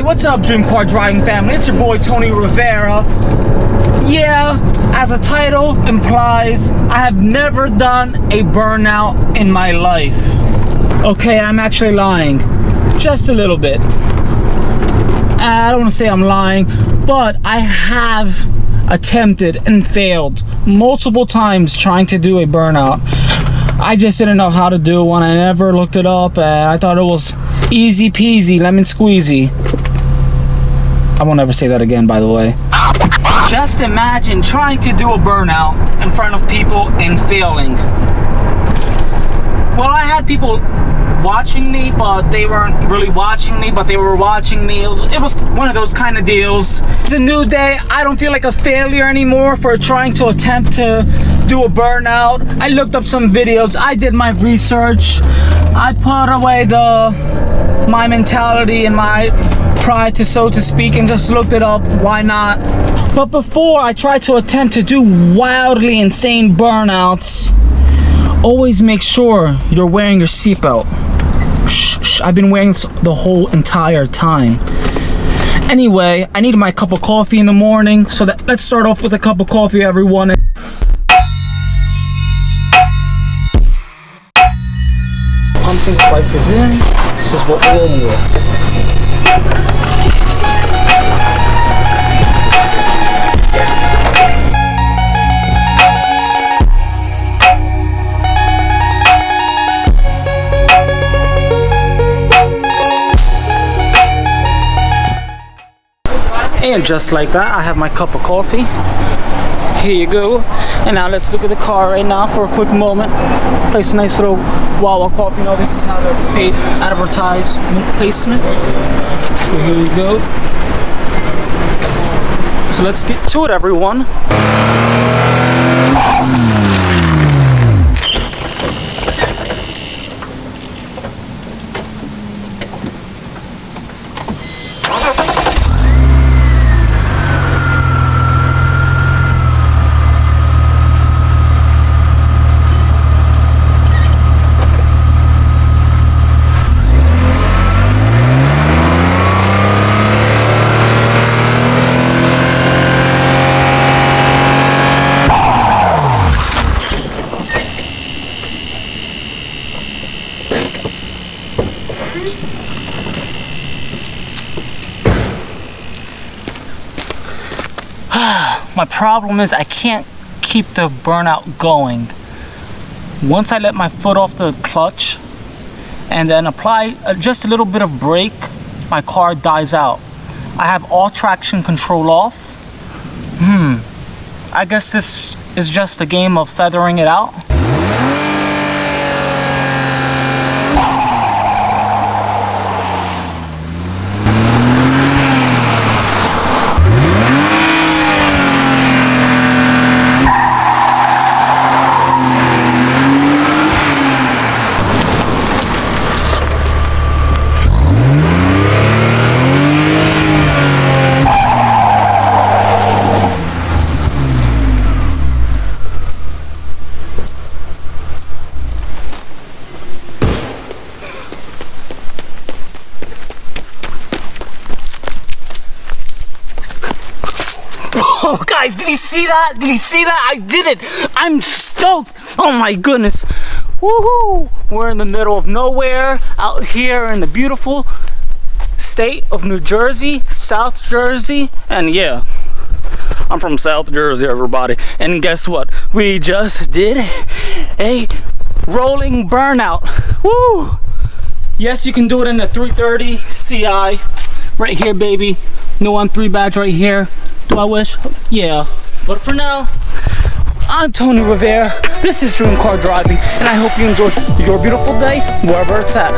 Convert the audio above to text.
what's up, Dream Car Driving family? It's your boy Tony Rivera. Yeah, as the title implies, I have never done a burnout in my life. Okay, I'm actually lying. Just a little bit. I don't want to say I'm lying, but I have attempted and failed multiple times trying to do a burnout. I just didn't know how to do one. I never looked it up, and I thought it was easy peasy, lemon squeezy. I won't ever say that again, by the way. Just imagine trying to do a burnout in front of people and failing. Well, I had people watching me, but they weren't really watching me, but they were watching me. It was one of those kind of deals. It's a new day. I don't feel like a failure anymore for trying to attempt to do a burnout. I looked up some videos. I did my research. I put away my mentality and my pride, so to speak, and just looked it up. Why not? But before I try to attempt to do wildly insane burnouts, always make sure you're wearing your seatbelt. I've been wearing this the whole entire time. Anyway, I need my cup of coffee in the morning, so let's start off with a cup of coffee, everyone. Pumpkin spices in. This is what we're rolling with. And just like that, I have my cup of coffee. Here you go. And now let's look at the car right now for a quick moment. Place a nice little Wawa coffee. No, this is not a paid advertisement placement. So here you go. So let's get to it, everyone. My problem is I can't keep the burnout going. Once I let my foot off the clutch and then apply just a little bit of brake, my car dies out. I have all traction control off. I guess this is just a game of feathering it out. Oh guys, did you see that? Did you see that? I did it! I'm stoked! Oh my goodness! Woohoo! We're in the middle of nowhere, out here in the beautiful state of New Jersey, South Jersey, and yeah, I'm from South Jersey, everybody. And guess what? We just did a rolling burnout. Woo! Yes, you can do it in the 330 CI. Right here, baby. No M3 badge right here. Do I wish? Yeah. But for now, I'm Tony Rivera. This is Dream Car Driving, and I hope you enjoy your beautiful day wherever it's at.